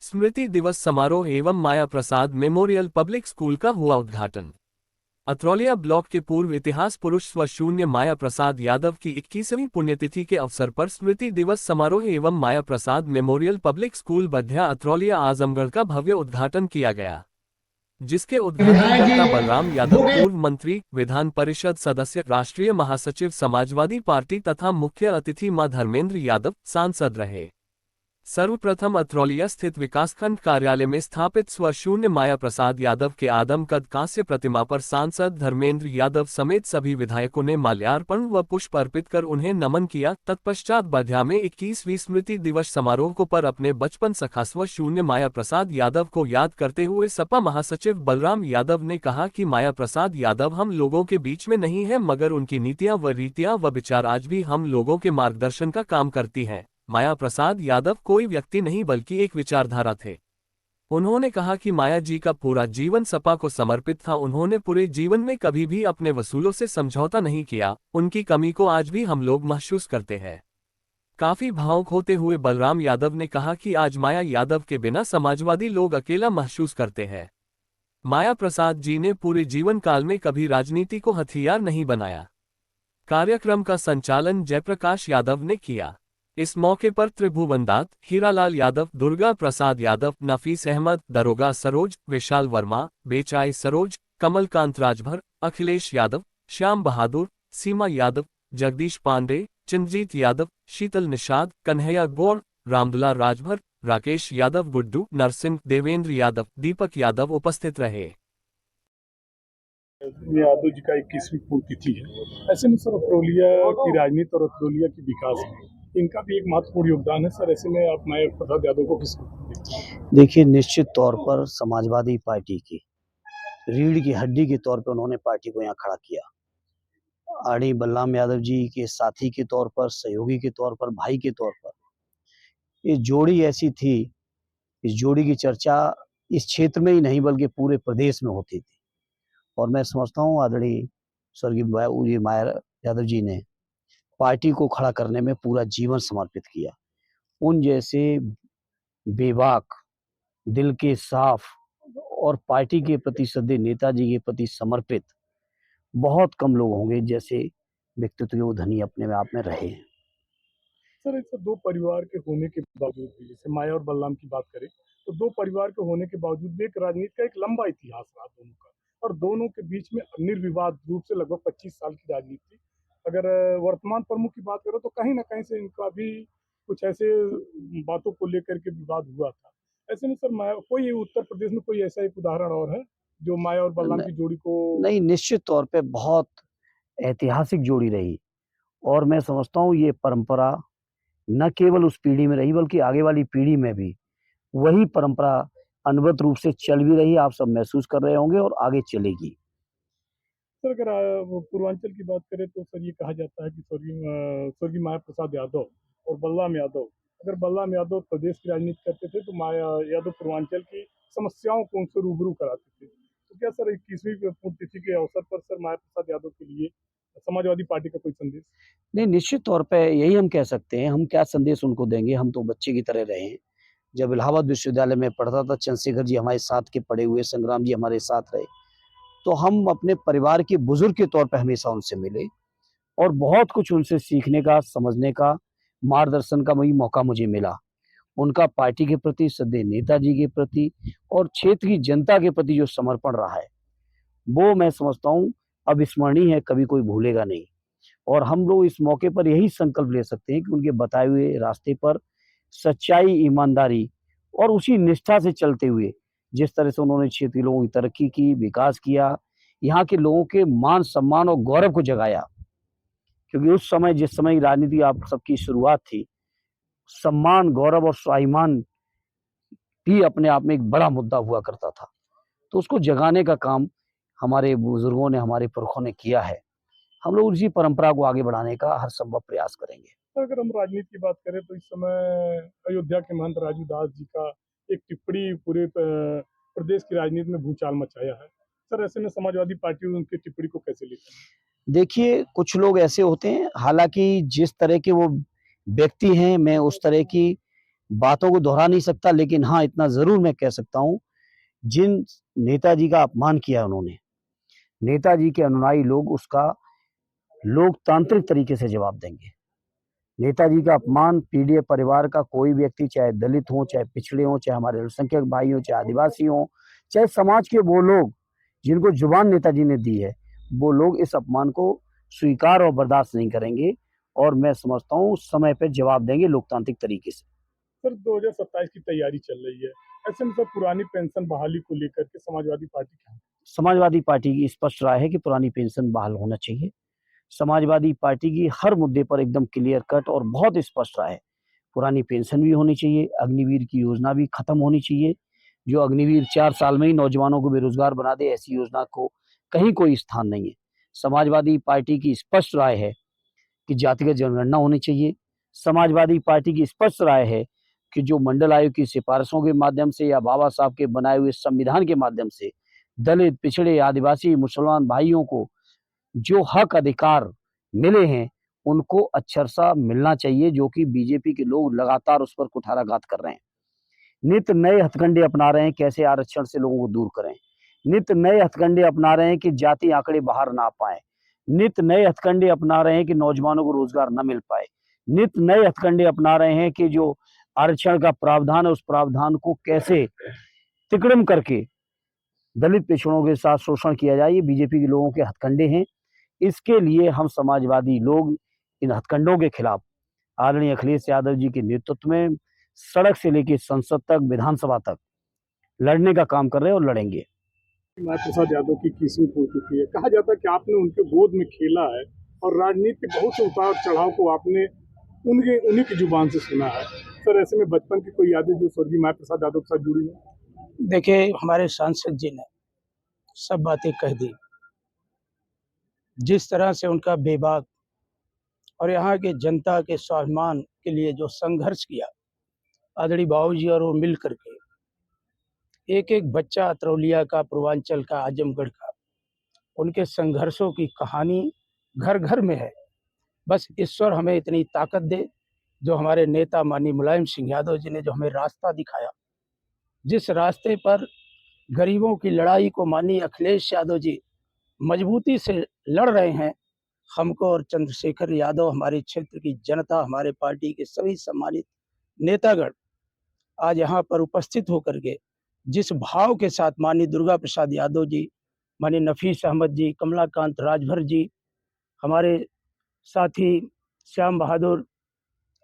स्मृति दिवस समारोह एवं माया प्रसाद मेमोरियल पब्लिक स्कूल का हुआ उद्घाटन। अत्रौलिया ब्लॉक के पूर्व इतिहास पुरुष स्व माया प्रसाद यादव की 21वीं पुण्यतिथि के अवसर पर स्मृति दिवस समारोह एवं माया प्रसाद मेमोरियल पब्लिक स्कूल बधिया अत्रौलिया आजमगढ़ का भव्य उद्घाटन किया गया, जिसके उद्घाटनकर्ता बलराम यादव, पूर्व मंत्री, विधान परिषद सदस्य, राष्ट्रीय महासचिव समाजवादी पार्टी तथा मुख्य अतिथि मां धर्मेंद्र यादव सांसद रहे। सर्वप्रथम अत्रौलिया स्थित विकासखंड कार्यालय में स्थापित स्व माया प्रसाद यादव के आदमकद कांस्य प्रतिमा पर सांसद धर्मेंद्र यादव समेत सभी विधायकों ने माल्यार्पण व पुष्प अर्पित कर उन्हें नमन किया। तत्पश्चात बधिया में 21वीं स्मृति दिवस समारोह को पर अपने बचपन सखा स्व माया प्रसाद यादव को याद करते हुए सपा महासचिव बलराम यादव ने कहा कि माया प्रसाद यादव हम लोगों के बीच में नहीं है, मगर उनकी नीतियां व रीतियां व विचार आज भी हम लोगों के मार्गदर्शन का काम करती हैं। माया प्रसाद यादव कोई व्यक्ति नहीं बल्कि एक विचारधारा थे। उन्होंने कहा कि माया जी का पूरा जीवन सपा को समर्पित था। उन्होंने पूरे जीवन में कभी भी अपने वसूलों से समझौता नहीं किया। उनकी कमी को आज भी हम लोग महसूस करते हैं। काफी भावुक होते हुए बलराम यादव ने कहा कि आज माया यादव के बिना समाजवादी लोग अकेला महसूस करते हैं। माया प्रसाद जी ने पूरे जीवन काल में कभी राजनीति को हथियार नहीं बनाया। कार्यक्रम का संचालन जयप्रकाश यादव ने किया। इस मौके पर त्रिभुवन दास, हीरालाल यादव, दुर्गा प्रसाद यादव, नफीस अहमद, दरोगा सरोज, विशाल वर्मा, बेचाई सरोज, कमलकांत राजभर, अखिलेश यादव, श्याम बहादुर, सीमा यादव, जगदीश पांडे, चंद्रजीत यादव, शीतल निषाद, कन्हैया गौड़, रामदुला राजभर, राकेश यादव, गुड्डू नरसिंह, देवेंद्र यादव, दीपक यादव उपस्थित रहे। यादव जी का 21वीं पुण्यतिथि है। ऐसे में सर अत्रौलिया की राजनीति और अत्रौलिया की विकास में इनका भी एक महत्वपूर्ण योगदान है। सर ऐसे में आप माया प्रसाद यादव को किस देखिए, निश्चित तौर पर समाजवादी पार्टी की रीढ़ की हड्डी के तौर पर उन्होंने पार्टी को यहाँ खड़ा किया। आड़ी बलराम यादव जी के साथी के तौर पर, सहयोगी के तौर पर, भाई के तौर पर ये जोड़ी ऐसी थी। इस जोड़ी की चर्चा इस क्षेत्र में ही नहीं बल्कि पूरे प्रदेश में होती थी। और मैं समझता हूँ आदरणीय स्वर्गीय माया यादव जी ने पार्टी को खड़ा करने में पूरा जीवन समर्पित किया। उन जैसे बेबाक, दिल के साफ और पार्टी के प्रति श्रद्धेय, नेताजी के प्रति समर्पित बहुत कम लोग होंगे जैसे व्यक्तित्व के वो धनी अपने में आप में रहे हैं। सर ऐसे दो परिवार के होने के बावजूद भी, जैसे माया और बलराम की बात करें तो दो परिवार के होने के बावजूद भी एक राजनीति का एक लंबा इतिहास रहा दोनों का, और दोनों के बीच में निर्विवाद रूप से लगभग 25 साल की राजनीति। अगर वर्तमान प्रमुख की बात करो तो कहीं ना कहीं से इनका भी कुछ ऐसे बातों को लेकर के विवाद हुआ था। ऐसे में सर माया कोई उत्तर प्रदेश में कोई ऐसा एक उदाहरण और है जो माया और बलराम की जोड़ी को नहीं, निश्चित तौर पे बहुत ऐतिहासिक जोड़ी रही। और मैं समझता हूँ ये परंपरा न केवल उस पीढ़ी में रही बल्कि आगे वाली पीढ़ी में भी वही परंपरा अनवरत रूप से चल भी रही। आप सब महसूस कर रहे होंगे और आगे चलेगी। सर अगर पूर्वांचल की बात करें तो सर ये कहा जाता है कि स्वर्गीय माया प्रसाद यादव और बलराम यादव, अगर बलराम यादव प्रदेश की राजनीति करते थे तो माया यादव पूर्वांचल की समस्याओं को उनसे रूबरू कराते थे। तो क्या सर 21वीं पुण्यतिथि के अवसर पर सर माया प्रसाद यादव के लिए समाजवादी पार्टी का कोई संदेश? नहीं, निश्चित तौर पे यही हम कह सकते हैं। हम क्या संदेश उनको देंगे? हम तो बच्चे की तरह रहे हैं। जब इलाहाबाद विश्वविद्यालय में पढ़ता था, चंद्रशेखर जी हमारे साथ के पढ़े हुए, संग्राम जी हमारे साथ रहे। तो हम अपने परिवार के बुजुर्ग के तौर पे हमेशा उनसे मिले और बहुत कुछ उनसे सीखने का, समझने का, मार्गदर्शन का वही मौका मुझे मिला। उनका पार्टी के प्रति, श्रद्धेय नेताजी के प्रति और क्षेत्र की जनता के प्रति जो समर्पण रहा है, वो मैं समझता हूँ अविस्मरणीय है, कभी कोई भूलेगा नहीं। और हम लोग इस मौके पर यही संकल्प ले सकते हैं कि उनके बताए हुए रास्ते पर सच्चाई, ईमानदारी और उसी निष्ठा से चलते हुए जिस तरह से उन्होंने क्षेत्र के लोगों की तरक्की की, विकास किया, यहाँ के लोगों के मान, सम्मान और गौरव को जगाया। क्योंकि उस समय, जिस समय राजनीति आप सबकी शुरुआत थी, सम्मान, गौरव और स्वाभिमान भी अपने आप में एक बड़ा मुद्दा हुआ करता था। तो उसको जगाने का काम हमारे बुजुर्गों ने, हमारे पुरखों ने किया है। हम लोग उसी परंपरा को आगे बढ़ाने का हर संभव प्रयास करेंगे। तो अगर हम राजनीति की बात करें तो इस समय अयोध्या के महंत राजू दास जी का एक टिप्पणी पूरे प्रदेश की राजनीति में भूचाल मचाया है। सर ऐसे में समाजवादी पार्टी उनकी टिप्पणी को कैसे लेती है? देखिए, कुछ लोग ऐसे होते हैं, हालांकि जिस तरह के वो व्यक्ति हैं, मैं उस तरह की बातों को दोहरा नहीं सकता, लेकिन हाँ, इतना ज़रूर मैं कह सकता हूँ, जिन नेताजी का अपमान किया उन्होंने, नेताजी के अनुयायी लोग उसका लोकतांत्रिक तरीके से जवाब देंगे। नेताजी का अपमान पीड़ित परिवार का कोई व्यक्ति, चाहे दलित हो, चाहे पिछड़े हों, चाहे हमारे अल्पसंख्यक भाई हों, चाहे आदिवासी हों, चाहे समाज के वो लोग जिनको जुबान नेताजी ने दी है, वो लोग इस अपमान को स्वीकार और बर्दाश्त नहीं करेंगे और मैं समझता हूँ समय पे जवाब देंगे लोकतांत्रिक तरीके से। सर 2027 की तैयारी चल रही है, ऐसे में सर पुरानी पेंशन बहाली को लेकर के समाजवादी पार्टी क्या? समाजवादी पार्टी की स्पष्ट राय है कि पुरानी पेंशन बहाल होना चाहिए। समाजवादी पार्टी की हर मुद्दे पर एकदम क्लियर कट और बहुत स्पष्ट राय है। पुरानी पेंशन भी होनी चाहिए, अग्निवीर की योजना भी खत्म होनी चाहिए। जो अग्निवीर 4 साल में ही नौजवानों को बेरोजगार बना दे, ऐसी योजना को कहीं कोई स्थान नहीं है। समाजवादी पार्टी की स्पष्ट राय है कि जातिगत जनगणना होनी चाहिए। समाजवादी पार्टी की स्पष्ट राय है कि जो मंडल आयोग की सिफारिशों के माध्यम से या बाबा साहब के बनाए हुए संविधान के माध्यम से दलित, पिछड़े, आदिवासी, मुसलमान भाइयों को जो हक अधिकार मिले हैं, उनको अक्षरशः मिलना चाहिए, जो कि बीजेपी के लोग लगातार उस पर कुठाराघात कर रहे हैं। नित नए हथकंडे अपना रहे हैं, कैसे आरक्षण से लोगों को दूर करें। नित नए हथकंडे अपना रहे हैं कि जाति आंकड़े बाहर ना पाए। नित नए हथकंडे अपना रहे हैं कि नौजवानों को रोजगार न मिल पाए। नित नए हथकंडे अपना रहे हैं कि जो आरक्षण का प्रावधान है, उस प्रावधान को कैसे तिकड़म करके दलित पिछड़ों के साथ शोषण किया जाए। ये बीजेपी के लोगों के हथकंडे हैं। इसके लिए हम समाजवादी लोग इन हथकंडों के खिलाफ आदरणीय अखिलेश यादव जी के नेतृत्व में सड़क से लेकर संसद तक, विधानसभा तक लड़ने का काम कर रहे हैं और लड़ेंगे। माया प्रसाद यादव की 21वीं पुण्यतिथि है, कहा जाता है कि आपने उनके गोद में खेला है और राजनीति के बहुत से उतार चढ़ाव को आपने उन्हीं की जुबान से सुना है। सर ऐसे में बचपन की कोई यादें जो स्वर्गीय माया प्रसाद यादव के साथ जुड़ी हैं? देखिए, हमारे सांसद जी ने सब बातें कह दी। जिस तरह से उनका बेबाक और यहाँ के जनता के स्वाभिमान के लिए जो संघर्ष किया आदरणीय बाबूजी और वो मिल करके, एक एक बच्चा अतरौलिया का, पूर्वांचल का, आजमगढ़ का, उनके संघर्षों की कहानी घर घर में है। बस ईश्वर हमें इतनी ताकत दे, जो हमारे नेता माननीय मुलायम सिंह यादव जी ने जो हमें रास्ता दिखाया, जिस रास्ते पर गरीबों की लड़ाई को माननीय अखिलेश यादव जी मजबूती से लड़ रहे हैं, हमको और चंद्रशेखर यादव, हमारे क्षेत्र की जनता, हमारे पार्टी के सभी सम्मानित नेतागण आज यहाँ पर उपस्थित होकर के जिस भाव के साथ माननीय दुर्गा प्रसाद यादव जी, माननीय नफीस अहमद जी, कमलाकांत राजभर जी, हमारे साथी श्याम बहादुर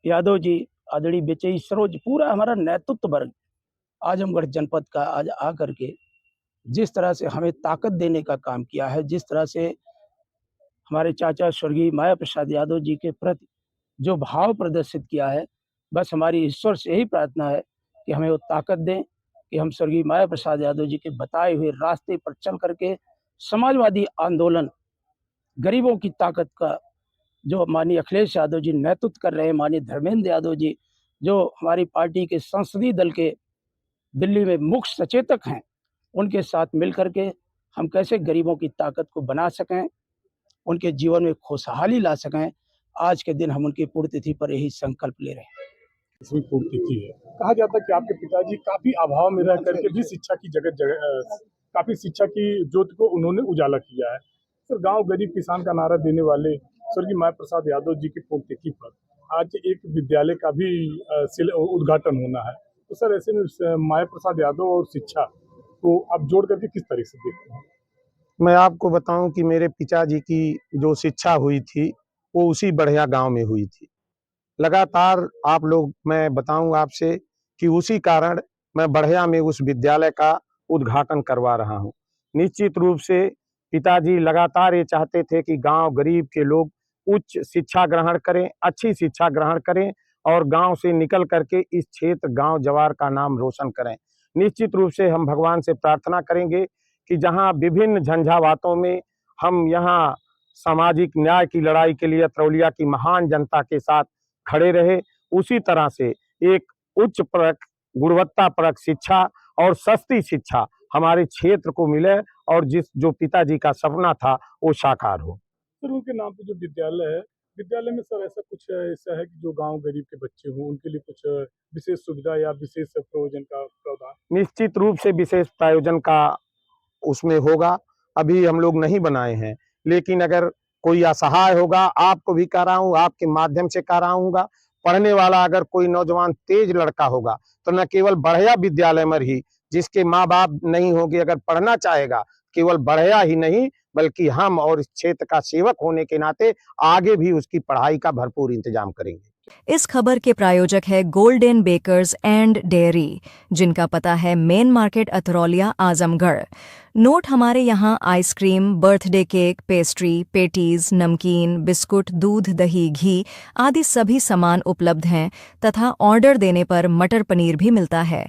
यादव जी, आदरणीय बेचई सरोज, पूरा हमारा नेतृत्व वर्ग आजमगढ़ जनपद का आज आकर के जिस तरह से हमें ताकत देने का काम किया है, जिस तरह से हमारे चाचा स्वर्गीय माया प्रसाद यादव जी के प्रति जो भाव प्रदर्शित किया है, बस हमारी ईश्वर से यही प्रार्थना है कि हमें वो ताकत दें कि हम स्वर्गीय माया प्रसाद यादव जी के बताए हुए रास्ते पर चल करके समाजवादी आंदोलन, गरीबों की ताकत का जो माननीय अखिलेश यादव जी नेतृत्व कर रहे हैं, माननीय धर्मेंद्र यादव जी जो हमारी पार्टी के संसदीय दल के दिल्ली में मुख्य सचेतक हैं, उनके साथ मिलकर के हम कैसे गरीबों की ताकत को बना सकें, उनके जीवन में खुशहाली ला सकें। आज के दिन हम उनकी पुण्यतिथि पर यही संकल्प ले रहे हैं। इसमें पुण्यतिथि है, कहा जाता है कि आपके पिताजी काफी अभाव में रह करके भी शिक्षा की काफी शिक्षा की ज्योति को उन्होंने उजाला किया है। सर गांव गरीब किसान का नारा देने वाले स्वर्गीय माया प्रसाद यादव जी की पुण्यतिथि पर आज एक विद्यालय का भी उद्घाटन होना है, तो सर ऐसे में माया प्रसाद यादव और शिक्षा को आप जोड़ करके किस तरह से देखते हैं? मैं आपको बताऊं कि मेरे पिताजी की जो शिक्षा हुई थी वो उसी बढ़िया गांव में हुई थी। लगातार आप लोग, मैं बताऊं आपसे कि उसी कारण मैं बढ़िया में उस विद्यालय का उद्घाटन करवा रहा हूं। निश्चित रूप से पिताजी लगातार ये चाहते थे कि गांव गरीब के लोग उच्च शिक्षा ग्रहण करें, अच्छी शिक्षा ग्रहण करें और गांव से निकल करके इस क्षेत्र गांव जवार का नाम रोशन करें। निश्चित रूप से हम भगवान से प्रार्थना करेंगे कि जहां विभिन्न झंझावातों में हम यहाँ सामाजिक न्याय की लड़ाई के लिए अतरौलिया की महान जनता के साथ खड़े रहे, उसी तरह से एक उच्च परक, गुणवत्ता परक शिक्षा और सस्ती शिक्षा हमारे क्षेत्र को मिले और जो पिताजी का सपना था वो साकार हो। सर उनके नाम पे जो विद्यालय है विद्यालय में सर ऐसा कुछ ऐसा है कि जो गांव गरीब के बच्चे हों उनके लिए कुछ विशेष सुविधा या विशेष प्रयोजन का प्रावधान? निश्चित रूप से विशेष प्रायोजन का उसमें होगा, अभी हम लोग नहीं बनाए हैं, लेकिन अगर कोई असहाय होगा, आपको भी कह रहा हूँ, आपके माध्यम से कह रहा हूँगा, पढ़ने वाला अगर कोई नौजवान तेज लड़का होगा, तो न केवल बढ़िया विद्यालय में ही जिसके माँ बाप नहीं होंगे, अगर पढ़ना चाहेगा, केवल बढ़िया ही नहीं बल्कि हम और इस क्षेत्र का सेवक होने के नाते आगे भी उसकी पढ़ाई का भरपूर इंतजाम करेंगे। इस खबर के प्रायोजक है गोल्डन बेकर्स एंड डेयरी, जिनका पता है मेन मार्केट अथरौलिया आजमगढ़। नोट हमारे यहाँ ice cream, birthday cake, pastry, patties, नमकीन, बिस्कुट, दूध, दही, घी आदि सभी सामान उपलब्ध हैं तथा ऑर्डर देने पर मटर पनीर भी मिलता है।